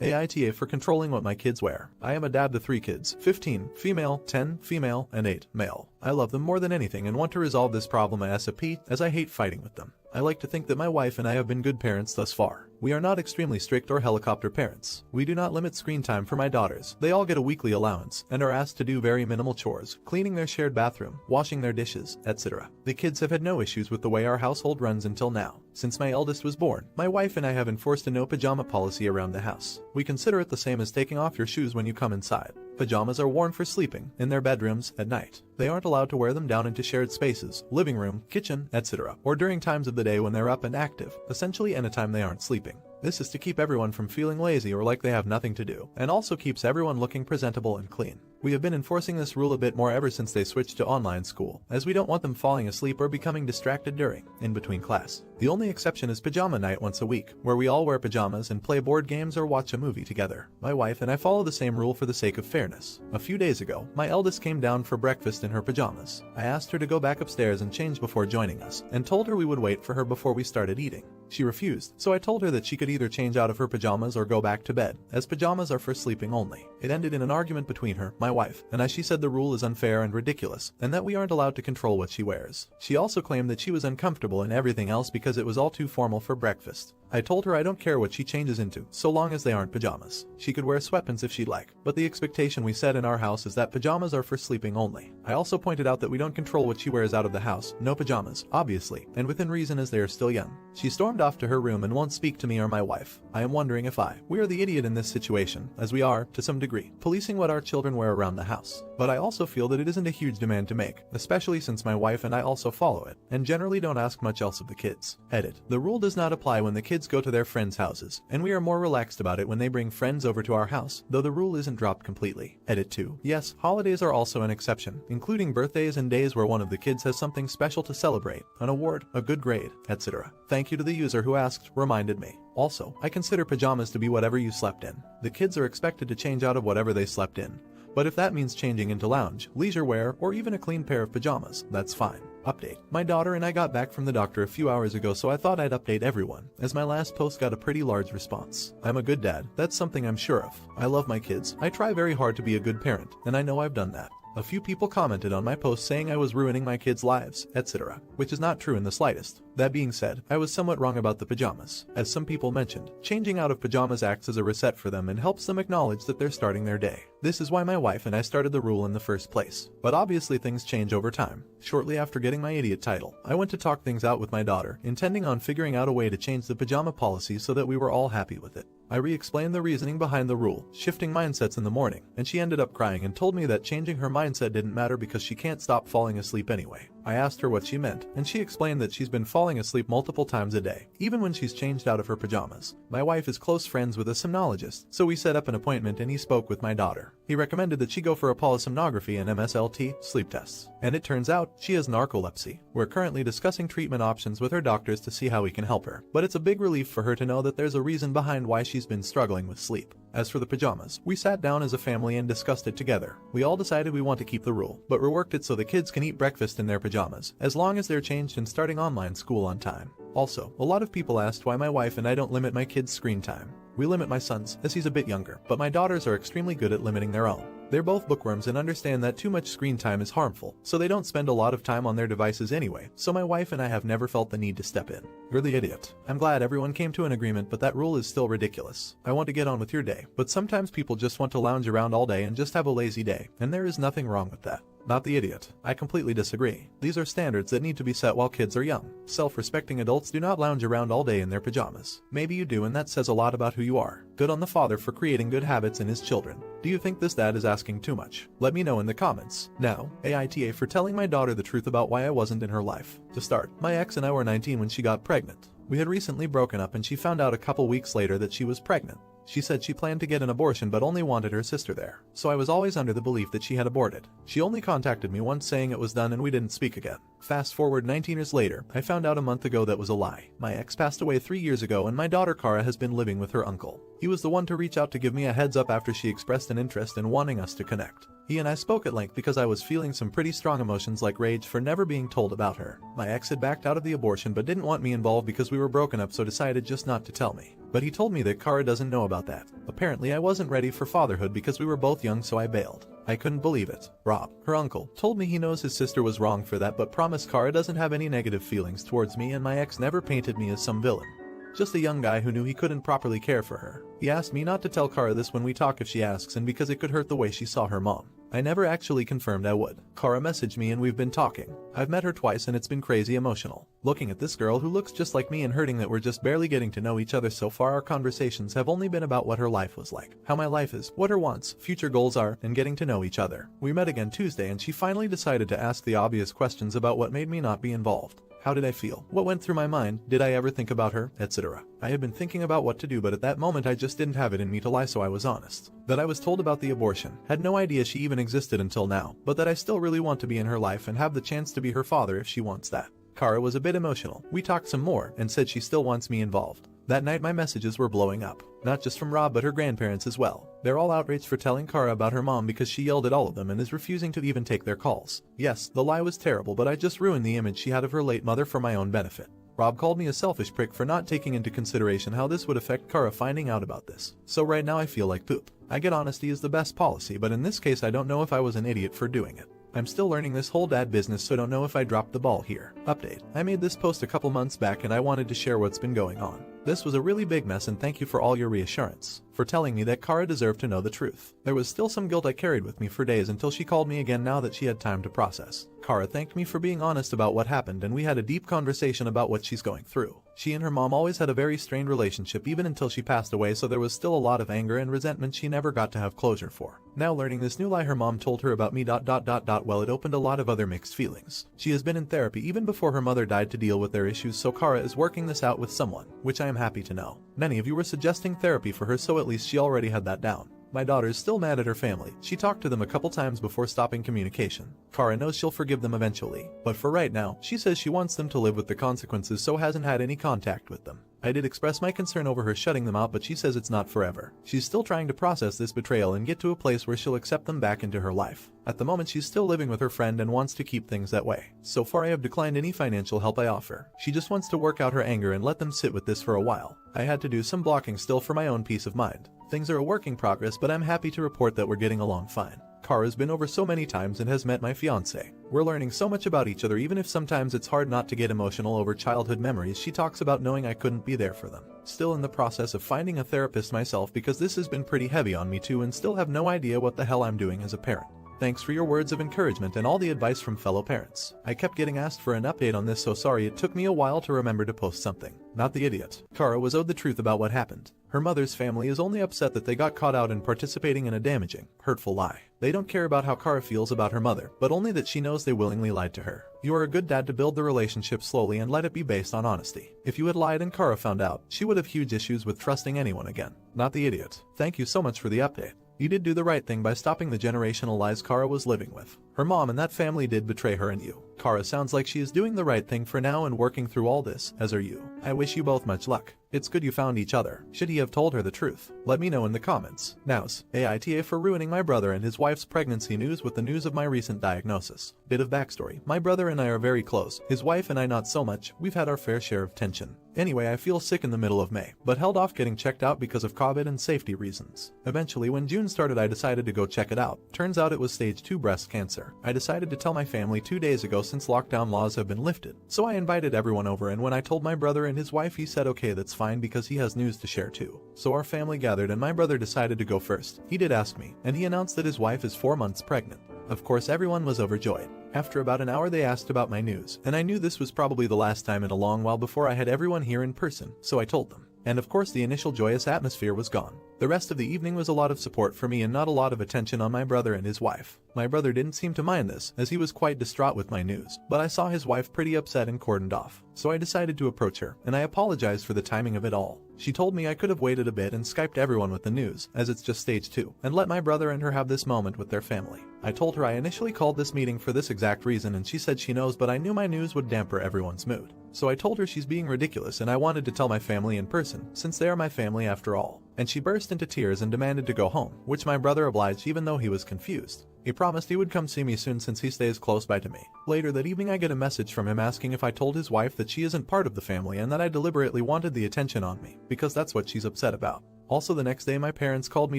AITA for controlling what my kids wear. I am a dad to 3 kids, 15 female, 10 female, and 8 male. I love them more than anything and want to resolve this problem ASAP, as I hate fighting with them. I like to think that my wife and I have been good parents thus far. We are not extremely strict or helicopter parents. We do not limit screen time for my daughters. They all get a weekly allowance and are asked to do very minimal chores, cleaning their shared bathroom, washing their dishes, etc. The kids have had no issues with the way our household runs until now. Since my eldest was born, my wife and I have enforced a no pajama policy around the house. We consider it the same as taking off your shoes when you come inside. Pajamas are worn for sleeping in their bedrooms at night. They aren't allowed to wear them down into shared spaces, living room, kitchen, etc., or during times of the day when they're up and active, essentially anytime they aren't sleeping. This is to keep everyone from feeling lazy or like they have nothing to do, and also keeps everyone looking presentable and clean. We have been enforcing this rule a bit more ever since they switched to online school, as we don't want them falling asleep or becoming distracted during, in between class. The only exception is pajama night once a week, where we all wear pajamas and play board games or watch a movie together. My wife and I follow the same rule for the sake of fairness. A few days ago, my eldest came down for breakfast in her pajamas. I asked her to go back upstairs and change before joining us, and told her we would wait for her before we started eating. She refused, so I told her that she could either change out of her pajamas or go back to bed, as pajamas are for sleeping only. It ended in an argument between her, my wife, and I. She said the rule is unfair and ridiculous, and that we aren't allowed to control what she wears. She also claimed that she was uncomfortable in everything else because it was all too formal for breakfast. I told her I don't care what she changes into, so long as they aren't pajamas. She could wear sweatpants if she'd like, but the expectation we set in our house is that pajamas are for sleeping only. I also pointed out that we don't control what she wears out of the house, no pajamas, obviously, and within reason as they are still young. She stormed off to her room and won't speak to me or my wife. I am wondering if we are the idiot in this situation, as we are, to some degree, policing what our children wear around the house. But I also feel that it isn't a huge demand to make, especially since my wife and I also follow it, and generally don't ask much else of the kids. Edit. The rule does not apply when the kids go to their friends' houses, and we are more relaxed about it when they bring friends over to our house, though the rule isn't dropped completely. Edit 2. Yes, holidays are also an exception, including birthdays and days where one of the kids has something special to celebrate, an award, a good grade, etc. Thank you to the user who asked, reminded me. Also, I consider pajamas to be whatever you slept in. The kids are expected to change out of whatever they slept in. But if that means changing into lounge, leisure wear, or even a clean pair of pajamas, that's fine. Update. My daughter and I got back from the doctor a few hours ago, so I thought I'd update everyone, as my last post got a pretty large response. I'm a good dad, that's something I'm sure of. I love my kids, I try very hard to be a good parent, and I know I've done that. A few people commented on my post saying I was ruining my kids' lives, etc., which is not true in the slightest. That being said, I was somewhat wrong about the pajamas. As some people mentioned, changing out of pajamas acts as a reset for them and helps them acknowledge that they're starting their day. This is why my wife and I started the rule in the first place. But obviously things change over time. Shortly after getting my idiot title, I went to talk things out with my daughter, intending on figuring out a way to change the pajama policy so that we were all happy with it. I re-explained the reasoning behind the rule, shifting mindsets in the morning, and she ended up crying and told me that changing her mindset didn't matter because she can't stop falling asleep anyway. I asked her what she meant, and she explained that she's been falling asleep multiple times a day, even when she's changed out of her pajamas. My wife is close friends with a somnologist, so we set up an appointment and he spoke with my daughter. He recommended that she go for a polysomnography and MSLT sleep tests. And it turns out, she has narcolepsy. We're currently discussing treatment options with her doctors to see how we can help her, but it's a big relief for her to know that there's a reason behind why she's been struggling with sleep. As for the pajamas, we sat down as a family and discussed it together. We all decided we want to keep the rule, but reworked it so the kids can eat breakfast in their pajamas, as long as they're changed and starting online school on time. Also, a lot of people asked why my wife and I don't limit my kids' screen time. We limit my son's, as he's a bit younger, but my daughters are extremely good at limiting their own. They're both bookworms and understand that too much screen time is harmful, so they don't spend a lot of time on their devices anyway, so my wife and I have never felt the need to step in. You're the idiot. I'm glad everyone came to an agreement, but that rule is still ridiculous. I want to get on with your day, but sometimes people just want to lounge around all day and just have a lazy day, and there is nothing wrong with that. Not the idiot. I completely disagree. These are standards that need to be set while kids are young. Self-respecting adults do not lounge around all day in their pajamas. Maybe you do, and that says a lot about who you are. Good on the father for creating good habits in his children. Do you think this dad is asking too much? Let me know in the comments. Now, AITA for telling my daughter the truth about why I wasn't in her life. To start, my ex and I were 19 when she got pregnant. We had recently broken up and she found out a couple weeks later that she was pregnant. She said she planned to get an abortion but only wanted her sister there, so I was always under the belief that she had aborted. She only contacted me once saying it was done and we didn't speak again. Fast forward 19 years later, I found out a month ago that was a lie. My ex passed away 3 years ago and my daughter Kara has been living with her uncle. He was the one to reach out to give me a heads up after she expressed an interest in wanting us to connect. He and I spoke at length because I was feeling some pretty strong emotions like rage for never being told about her. My ex had backed out of the abortion but didn't want me involved because we were broken up, so decided just not to tell me. but he told me that Kara doesn't know about that. Apparently I wasn't ready for fatherhood because we were both young, so I bailed. I couldn't believe it. Rob, her uncle, told me he knows his sister was wrong for that but promised Kara doesn't have any negative feelings towards me, and my ex never painted me as some villain. Just a young guy who knew he couldn't properly care for her. He asked me not to tell Kara this when we talk if she asks, and because it could hurt the way she saw her mom. I never actually confirmed I would. Kara messaged me and we've been talking. I've met her twice and it's been crazy emotional. Looking at this girl who looks just like me and hurting that we're just barely getting to know each other so far. Our conversations have only been about what her life was like, how my life is, what her wants, future goals are, and getting to know each other. We met again Tuesday and she finally decided to ask the obvious questions about what made me not be involved. How did I feel? What went through my mind? Did I ever think about her? Etc. I had been thinking about what to do, but at that moment I just didn't have it in me to lie, so I was honest. That I was told about the abortion. Had no idea she even existed until now, but that I still really want to be in her life and have the chance to be her father if she wants that. Kara was a bit emotional. We talked some more and said she still wants me involved. That night my messages were blowing up. Not just from Rob but her grandparents as well. They're all outraged for telling Kara about her mom because she yelled at all of them and is refusing to even take their calls. Yes, the lie was terrible, but I just ruined the image she had of her late mother for my own benefit. Rob called me a selfish prick for not taking into consideration how this would affect Kara finding out about this. So right now I feel like poop. I get honesty is the best policy, but in this case I don't know if I was an idiot for doing it. I'm still learning this whole dad business, so don't know if I dropped the ball here. Update. I made this post a couple months back and I wanted to share what's been going on. This was a really big mess and thank you for all your reassurance, for telling me that Kara deserved to know the truth. There was still some guilt I carried with me for days until she called me again now that she had time to process. Kara thanked me for being honest about what happened and we had a deep conversation about what she's going through. She and her mom always had a very strained relationship even until she passed away, so there was still a lot of anger and resentment she never got to have closure for. Now learning this new lie her mom told her about me ... well, it opened a lot of other mixed feelings. She has been in therapy even before her mother died to deal with their issues, so Kara is working this out with someone, which I am happy to know. Many of you were suggesting therapy for her, so at least she already had that down. My daughter's still mad at her family. She talked to them a couple times before stopping communication. Kara knows she'll forgive them eventually, but for right now, she says she wants them to live with the consequences, so hasn't had any contact with them. I did express my concern over her shutting them out, but she says it's not forever. She's still trying to process this betrayal and get to a place where she'll accept them back into her life. At the moment she's still living with her friend and wants to keep things that way. So far I have declined any financial help I offer. She just wants to work out her anger and let them sit with this for a while. I had to do some blocking still for my own peace of mind. Things are a work in progress, but I'm happy to report that we're getting along fine. Kara's been over so many times and has met my fiance. We're learning so much about each other, even if sometimes it's hard not to get emotional over childhood memories. She talks about knowing I couldn't be there for them. Still in the process of finding a therapist myself because this has been pretty heavy on me too, and still have no idea what the hell I'm doing as a parent. Thanks for your words of encouragement and all the advice from fellow parents. I kept getting asked for an update on this, so sorry it took me a while to remember to post something. Not the idiot. Kara was owed the truth about what happened. Her mother's family is only upset that they got caught out in participating in a damaging, hurtful lie. They don't care about how Kara feels about her mother, but only that she knows they willingly lied to her. You are a good dad to build the relationship slowly and let it be based on honesty. If you had lied and Kara found out, she would have huge issues with trusting anyone again. Not the idiot. Thank you so much for the update. You did do the right thing by stopping the generational lies Kara was living with. Her mom and that family did betray her and you. Kara sounds like she is doing the right thing for now and working through all this, as are you. I wish you both much luck. It's good you found each other. Should he have told her the truth? Let me know in the comments. Nows, UntiA for ruining my brother and his wife's pregnancy news with the news of my recent diagnosis. Bit of backstory. My brother and I are very close. His wife and I not so much. We've had our fair share of tension. Anyway, I feel sick in the middle of May, but held off getting checked out because of COVID and safety reasons. Eventually, when June started, I decided to go check it out. Turns out it was stage 2 breast cancer. I decided to tell my family 2 days ago since lockdown laws have been lifted. So I invited everyone over, and when I told my brother and his wife, he said okay, that's fine because he has news to share too. So our family gathered and my brother decided to go first. He did ask me, and he announced that his wife is 4 months pregnant. Of course, everyone was overjoyed. After about an hour they asked about my news, and I knew this was probably the last time in a long while before I had everyone here in person, so I told them. And of course the initial joyous atmosphere was gone. The rest of the evening was a lot of support for me and not a lot of attention on my brother and his wife. My brother didn't seem to mind this, as he was quite distraught with my news, but I saw his wife pretty upset and cordoned off. So I decided to approach her, and I apologized for the timing of it all. She told me I could have waited a bit and Skyped everyone with the news, as it's just stage 2, and let my brother and her have this moment with their family. I told her I initially called this meeting for this exact reason, and she said she knows, but I knew my news would damper everyone's mood. So I told her she's being ridiculous and I wanted to tell my family in person, since they are my family after all. and she burst into tears and demanded to go home, which my brother obliged even though he was confused. He promised he would come see me soon since he stays close by to me. Later that evening I get a message from him asking if I told his wife that she isn't part of the family and that I deliberately wanted the attention on me, because that's what she's upset about. Also the next day my parents called me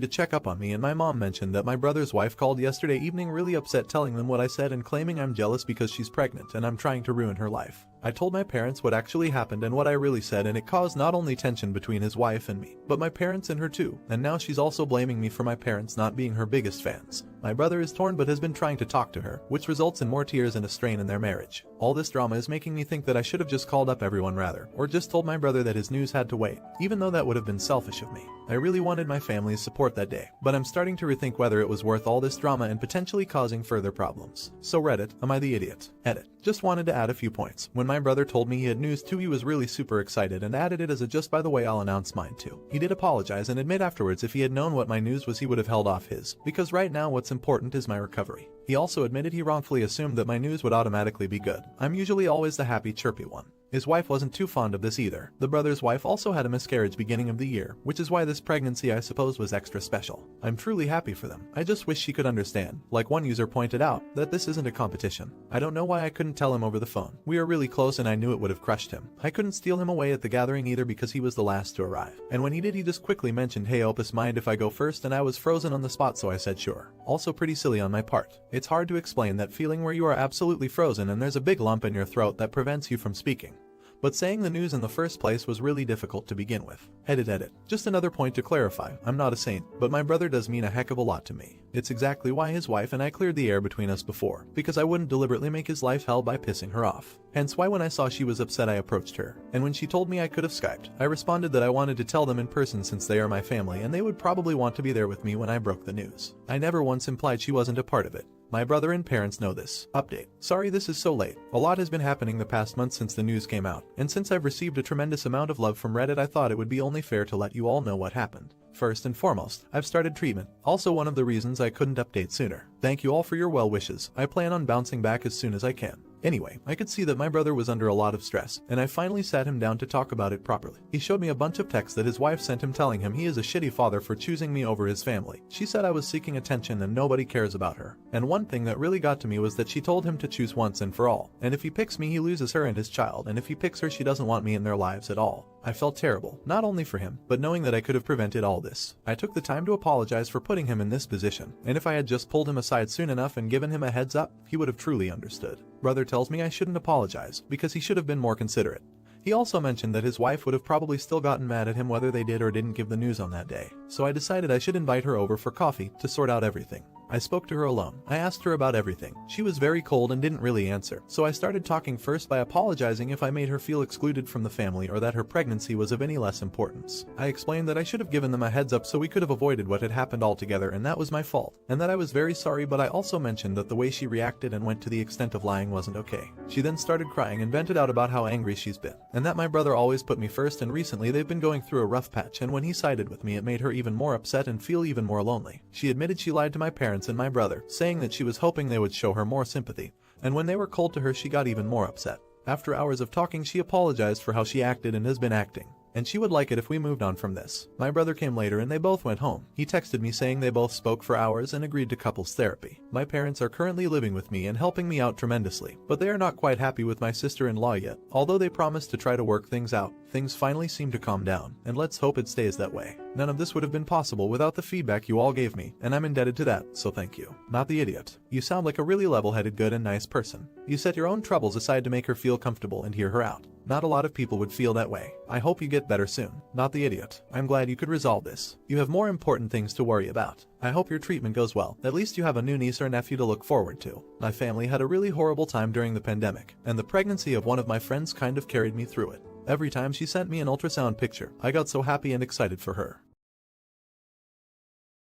to check up on me and my mom mentioned that my brother's wife called yesterday evening really upset telling them what I said and claiming I'm jealous because she's pregnant and I'm trying to ruin her life. I told my parents what actually happened and what I really said, and it caused not only tension between his wife and me, but my parents and her too, and now she's also blaming me for my parents not being her biggest fans. My brother is torn but has been trying to talk to her, which results in more tears and a strain in their marriage. All this drama is making me think that I should have just called up everyone rather, or just told my brother that his news had to wait, even though that would have been selfish of me. I really wanted my family's support that day, but I'm starting to rethink whether it was worth all this drama and potentially causing further problems. So Reddit, am I the idiot? Edit. Just wanted to add a few points. When my brother told me he had news too, he was really super excited and added it as a just by the way I'll announce mine too. He did apologize and admit afterwards if he had known what my news was he would have held off his, because right now what's important is my recovery. He also admitted he wrongfully assumed that my news would automatically be good. I'm usually always the happy chirpy one. His wife wasn't too fond of this either. The brother's wife also had a miscarriage beginning of the year, which is why this pregnancy I suppose was extra special. I'm truly happy for them. I just wish she could understand, like one user pointed out, that this isn't a competition. I don't know why I couldn't tell him over the phone. We are really close and I knew it would have crushed him. I couldn't steal him away at the gathering either because he was the last to arrive. And when he did, he just quickly mentioned, "Hey Opus, mind if I go first?" and I was frozen on the spot, so I said sure. Also pretty silly on my part. It's hard to explain that feeling where you are absolutely frozen and there's a big lump in your throat that prevents you from speaking. But saying the news in the first place was really difficult to begin with. Edit. Just another point to clarify, I'm not a saint, but my brother does mean a heck of a lot to me. It's exactly why his wife and I cleared the air between us before, because I wouldn't deliberately make his life hell by pissing her off. Hence why when I saw she was upset I approached her, and when she told me I could have Skyped, I responded that I wanted to tell them in person since they are my family and they would probably want to be there with me when I broke the news. I never once implied she wasn't a part of it. My brother and parents know this. Update. Sorry this is so late. A lot has been happening the past month since the news came out, and since I've received a tremendous amount of love from Reddit I thought it would be only fair to let you all know what happened. First and foremost, I've started treatment, also one of the reasons I couldn't update sooner. Thank you all for your well wishes. I plan on bouncing back as soon as I can. Anyway, I could see that my brother was under a lot of stress, and I finally sat him down to talk about it properly. He showed me a bunch of texts that his wife sent him telling him he is a shitty father for choosing me over his family. She said I was seeking attention and nobody cares about her. And one thing that really got to me was that she told him to choose once and for all. And if he picks me, he loses her and his child, and if he picks her, she doesn't want me in their lives at all. I felt terrible, not only for him, but knowing that I could have prevented all this. I took the time to apologize for putting him in this position, and if I had just pulled him aside soon enough and given him a heads up, he would have truly understood. Brother tells me I shouldn't apologize, because he should have been more considerate. He also mentioned that his wife would have probably still gotten mad at him whether they did or didn't give the news on that day, so I decided I should invite her over for coffee to sort out everything. I spoke to her alone. I asked her about everything. She was very cold and didn't really answer, so I started talking first by apologizing if I made her feel excluded from the family or that her pregnancy was of any less importance. I explained that I should have given them a heads up so we could have avoided what had happened altogether, and that was my fault, and that I was very sorry, but I also mentioned that the way she reacted and went to the extent of lying wasn't okay. She then started crying and vented out about how angry she's been, and that my brother always put me first, and recently they've been going through a rough patch, and when he sided with me it made her even more upset and feel even more lonely. She admitted she lied to my parents and my brother, saying that she was hoping they would show her more sympathy, and when they were cold to her she got even more upset. After hours of talking, she apologized for how she acted and has been acting, and she would like it if we moved on from this. My brother came later and they both went home. He texted me saying they both spoke for hours and agreed to couples therapy. My parents are currently living with me and helping me out tremendously, but they are not quite happy with my sister-in-law yet. Although they promised to try to work things out, things finally seem to calm down, and let's hope it stays that way. None of this would have been possible without the feedback you all gave me, and I'm indebted to that, so thank you. Not the idiot. You sound like a really level-headed, good and nice person. You set your own troubles aside to make her feel comfortable and hear her out. Not a lot of people would feel that way. I hope you get better soon. Not the idiot. I'm glad you could resolve this. You have more important things to worry about. I hope your treatment goes well. At least you have a new niece or nephew to look forward to. My family had a really horrible time during the pandemic, and the pregnancy of one of my friends kind of carried me through it. Every time she sent me an ultrasound picture, I got so happy and excited for her.